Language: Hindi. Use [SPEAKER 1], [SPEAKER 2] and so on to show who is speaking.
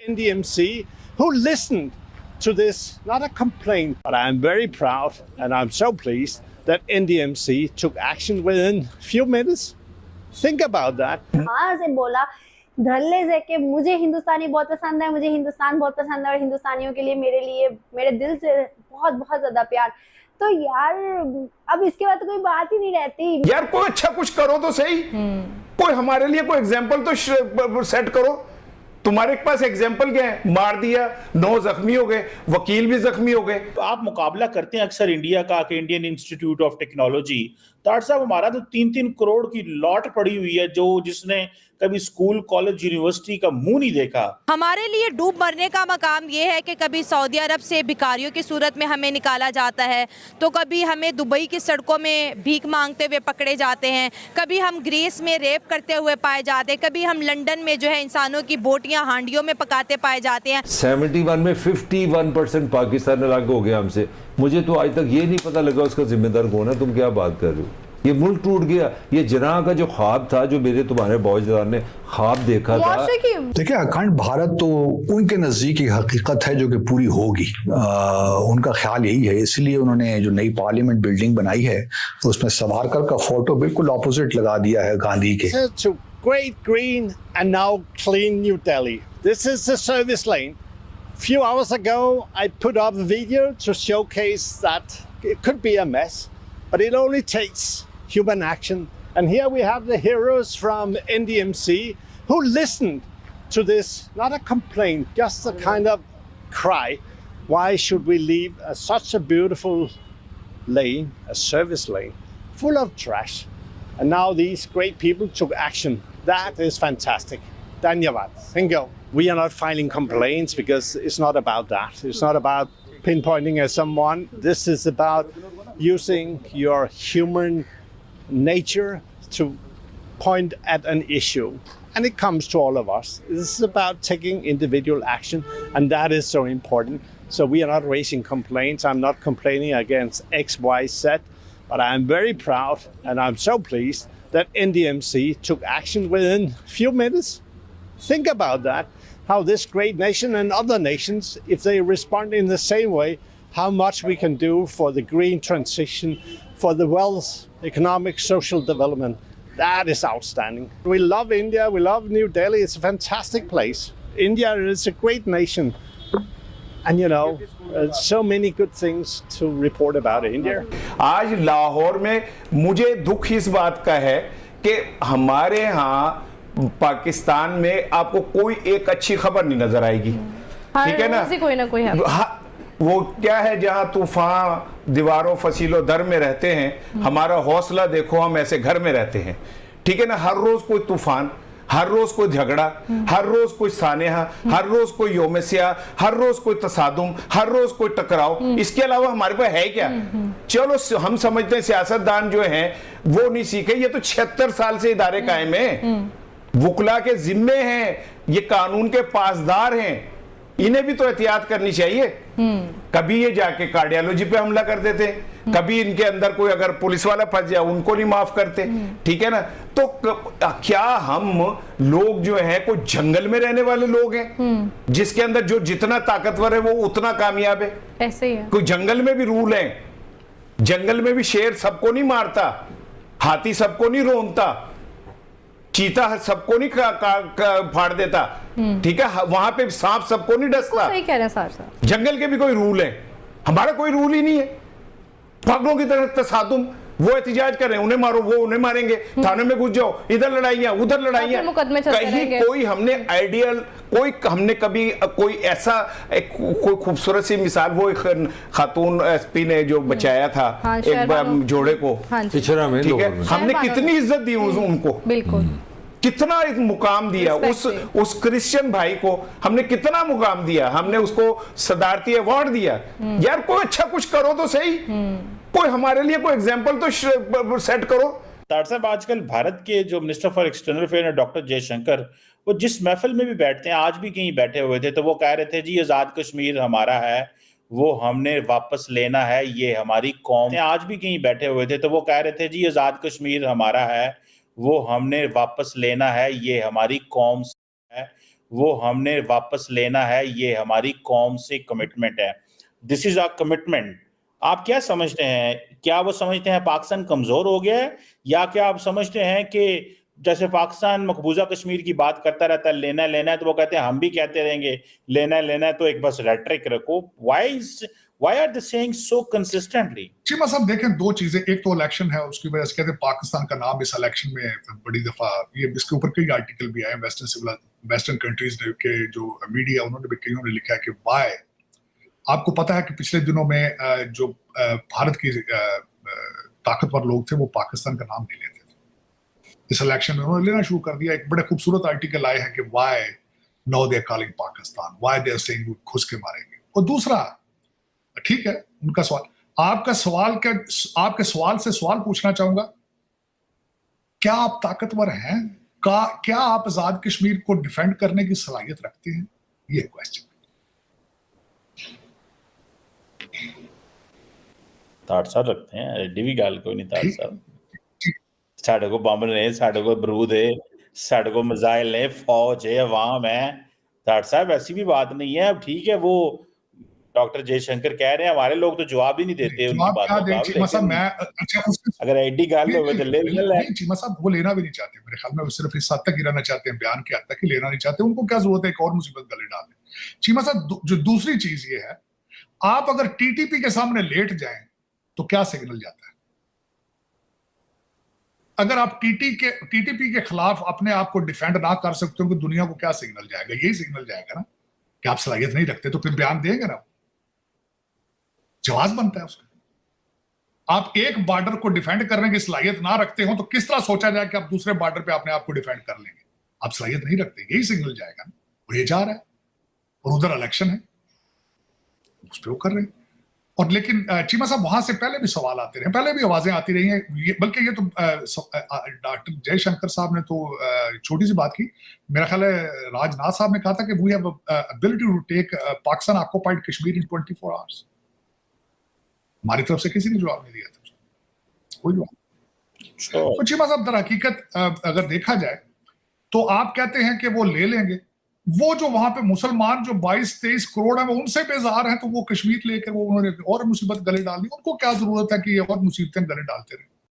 [SPEAKER 1] NDMC who listened to this, not a complaint, but I am very proud and I'm so pleased that NDMC took action within few minutes. Think about that.
[SPEAKER 2] वहां से बोला धरले से कि मुझे हिंदुस्तानी बहुत पसंद है, मुझे हिंदुस्तान बहुत पसंद है और हिंदुस्तानियों के लिए मेरे दिल से बहुत बहुत ज्यादा प्यार। तो यार अब इसके बाद तो कोई बात ही नहीं रहती।
[SPEAKER 3] यार कोई अच्छा कुछ करो तो सही, कोई हमारे लिए कोई एग्जाम्पल तो सेट करो। तुम्हारे पास एग्जाम्पल क्या है? मार दिया, 9 जख्मी हो गए, वकील भी जख्मी हो गए।
[SPEAKER 4] तो आप मुकाबला करते हैं अक्सर इंडिया का कि इंडियन इंस्टीट्यूट ऑफ टेक्नोलॉजी, ताड़ साहब हमारा तो 3-3 करोड़ की लॉट पड़ी हुई है जिसने कभी स्कूल कॉलेज यूनिवर्सिटी का मुंह नहीं देखा।
[SPEAKER 5] हमारे लिए डूब मरने का मकाम ये है कि कभी सऊदी अरब से भिखारियों की सूरत में हमें निकाला जाता है, तो कभी हमें दुबई की सड़कों में भीख मांगते हुए पकड़े जाते हैं, कभी हम ग्रीस में रेप करते हुए पाए जाते हैं, कभी हम लंदन में जो है इंसानों की बोटियां हांडियों में पकाते पाए जाते हैं।
[SPEAKER 6] 71 में 51% पाकिस्तान अलग हो गया हमसे। मुझे तो आज तक ये नहीं पता लगा उसका जिम्मेदार कौन है। तुम क्या बात कर रहे हो? ये मुल्क टूट गया। ये जनाह का जो ख्वाब था, जो मेरे तुम्हारे बौजदार ने ख्वाब देखा था।
[SPEAKER 7] देखिए अखंड भारत तो उनके नजदीक हकीकत है जो कि पूरी होगी। उनका ख्याल यही है, इसलिए उन्होंने जो नई पार्लियामेंट बिल्डिंग बनाई है उसमें सावरकर का फोटो बिल्कुल ऑपोजिट लगा दिया है गांधी के।
[SPEAKER 1] Great green and now clean New Delhi. This is the service lane. Few hours ago I put up a video to showcase that it could be a mess, but it only takes human action. And here we have the heroes from NDMC who listened to this, not a complaint, just a kind of cry. Why should we leave such a beautiful lane, a service lane, full of trash? And now these great people took action. That is fantastic. Dhanyavad. Thank you. We are not filing complaints because it's not about that. It's not about pinpointing at someone. This is about using your human nature to point at an issue. And it comes to all of us. This is about taking individual action, and that is so important. So we are not raising complaints. I'm not complaining against X, Y, Z, but I'm very proud and I'm so pleased that NDMC took action within few minutes. Think about that, how this great nation and other nations, if they respond in the same way, how much we can do for the green transition, for the wealth, economic, social development. That is outstanding. We love India, we love New Delhi, it's a fantastic place. India is a great nation. And you know, so many good things to report about India.
[SPEAKER 3] आज लाहौर में मुझे दुख इस बात का है कि हमारे यहाँ पाकिस्तान में आपको कोई एक अच्छी खबर नहीं नजर आएगी। ठीक है ना? कोई ना कोई है। वो क्या है, जहाँ तूफान दीवारों फसीलों दर में रहते हैं, हमारा हौसला देखो, हम ऐसे घर में रहते हैं। ठीक है ना? हर रोज कोई तूफान, हर रोज कोई झगड़ा, हर रोज कोई सानेहा, हर रोज कोई योमसिया, हर रोज कोई तसादुम, हर रोज कोई टकराव। इसके अलावा हमारे पास है क्या? चलो हम समझते हैं सियासतदान जो हैं वो नहीं सीखे। ये तो 76 साल से इदारे कायम हैं, वुकला के जिम्मे हैं, ये कानून के पासदार हैं, इन्हें भी तो एहतियात करनी चाहिए। कभी ये जाके कार्डियोलॉजी पे हमला कर देते, कभी इनके अंदर कोई अगर पुलिस वाला फंस जाए उनको नहीं माफ करते। ठीक है ना? तो क्या हम लोग जो हैं कोई जंगल में रहने वाले लोग हैं जिसके अंदर जो जितना ताकतवर है वो उतना कामयाब है? ऐसे ही है। कोई जंगल में भी रूल है, जंगल में भी शेर सबको नहीं मारता, हाथी सबको नहीं रोनता, चीता सबको नहीं फाड़ देता। ठीक है? वहां पे सांप सबको नहीं डसता।
[SPEAKER 8] सही कह रहे हैं साहब।
[SPEAKER 3] जंगल के भी कोई रूल है, हमारा कोई रूल ही नहीं है। पागलों की तरह तसादुम, वो एहतिजाज कर रहे हैं, उन्हें मारो, वो उन्हें मारेंगे, थाने में घुस जाओ, इधर लड़ाइयां उधर लड़ाइयां, कहीं कोई हमने आइडियल, कोई हमने कभी कोई ऐसा कोई खूबसूरत सी मिसाल, वो एक खातून एसपी ने जो बचाया था एक जोड़े को पिछड़ा में, ठीक है, हमने कितनी इज्जत दी उनको, बिल्कुल कितना एक मुकाम दिया उस क्रिश्चियन भाई को, हमने कितना मुकाम दिया, हमने उसको सदारती अवार्ड दिया। यार कोई अच्छा कुछ करो तो सही, कोई हमारे लिए कोई एग्जांपल तो सेट करो।
[SPEAKER 4] ताड़ साहब, आजकल भारत के जो मिनिस्टर फॉर एक्सटर्नल अफेयर है डॉक्टर जयशंकर, वो जिस महफिल में भी बैठते हैं, आज भी कहीं बैठे हुए थे तो वो कह रहे थे जी आजाद कश्मीर हमारा है, वो हमने वापस लेना है, ये हमारी कौम। आज भी कहीं बैठे हुए थे तो वो कह रहे थे जी आजाद कश्मीर हमारा है, वो हमने वापस लेना है, ये हमारी कौम है, वो हमने वापस लेना है, ये हमारी कौम से कमिटमेंट है। This is our commitment. आप क्या समझते हैं, क्या वो समझते हैं पाकिस्तान कमजोर हो गया है, या क्या आप समझते हैं कि जैसे पाकिस्तान मकबूजा कश्मीर की बात करता रहता है, लेना है तो वो कहते हैं हम भी कहते रहेंगे लेना है, तो एक बस रेटरिक रखो। Why are they saying so consistently?
[SPEAKER 8] Cheema साहब देखें, दो चीजें, एक तो इलेक्शन है, उसकी वजह से कहते हैं पाकिस्तान का नाम इस इलेक्शन में बड़ी दफा, ये इसके ऊपर कई आर्टिकल भी आए वेस्टर्न कंट्रीज के जो मीडिया, उन्होंने भी कईयों ने लिखा है कि वाई। आपको पता है कि पिछले दिनों में जो भारत की ताकतवर लोग थे वो पाकिस्तान का नाम नहीं लेते थे। इस इलेक्शन में उन्होंने लेना शुरू कर दिया। एक बड़े खूबसूरत आर्टिकल आए हैं कि why now they are calling Pakistan, why they are saying खुश के मारेंगे। और दूसरा, ठीक है उनका सवाल, आपका सवाल क्या, आपके सवाल से सवाल पूछना चाहूंगा, क्या आप ताकतवर हैं? क्या आप आजाद कश्मीर को डिफेंड करने की सलाहियत रखते हैं? ये क्वेश्चन।
[SPEAKER 4] ताड़ साहब रखते हैं, एडी भी गल कोई नहीं। ताड़ साहब साढ़े को बम ने, साढ़े को बरूद है, साढ़े को मिसाइल ने, फौज है, अवाम है। ताड़ साहब ऐसी भी बात नहीं है। अब ठीक है, वो डॉक्टर जयशंकर कह रहे हैं हमारे लोग तो जवाब ही नहीं देते उनकी बात का। अगर एडी गल हो तो ले
[SPEAKER 8] चीमा साहब वो लेना भी नहीं चाहते मेरे ख्याल में, वो सिर्फ इस हद तक ही रहना चाहते हैं, बयान के हद तक ही लेना नहीं चाहते। उनको क्या जरूरत है एक और मुसीबत गले डालने। चीमा साहब जो दूसरी चीज ये है, आप अगर टीटीपी के सामने लेट जाएं तो क्या सिग्नल जाता है? अगर आप टीटीपी के खिलाफ अपने आप को डिफेंड ना कर सकते हो तो दुनिया को क्या सिग्नल जाएगा? यही सिग्नल जाएगा ना कि आप सलाहियत नहीं रखते, तो फिर बयान देंगे ना, जवाब बनता है उसका। आप एक बॉर्डर को डिफेंड करने की सलाहियत ना रखते हो तो किस तरह सोचा जाए कि आप दूसरे बॉर्डर पे अपने आप को डिफेंड कर लेंगे? आप सलाहियत नहीं रखते, यही सिग्नल जाएगा ना। और ये जा रहा है, और उधर इलेक्शन है, उस पर वो कर रहे हैं। और लेकिन चीमा साहब वहां से पहले भी सवाल आते रहे, पहले भी आवाजें आती रही हैं, बल्कि ये तो डॉक्टर जयशंकर साहब ने तो छोटी सी बात की, मेरा ख्याल है राजनाथ साहब ने कहा था कि we have ability to take Pakistan occupied Kashmir in 24 hours. हमारी तरफ से किसी ने जवाब नहीं दिया था, कोई जवाब। तो चीमा साहब दर हकीकत अगर देखा जाए तो आप कहते हैं कि वो ले लेंगे, वो जो वहां पे मुसलमान जो 22-23 करोड़ है वो उनसे बेजार हैं, तो वो कश्मीर लेकर वो उन्होंने और मुसीबत गले डाल दी। उनको क्या जरूरत है कि ये और मुसीबतें गले डालते रहे?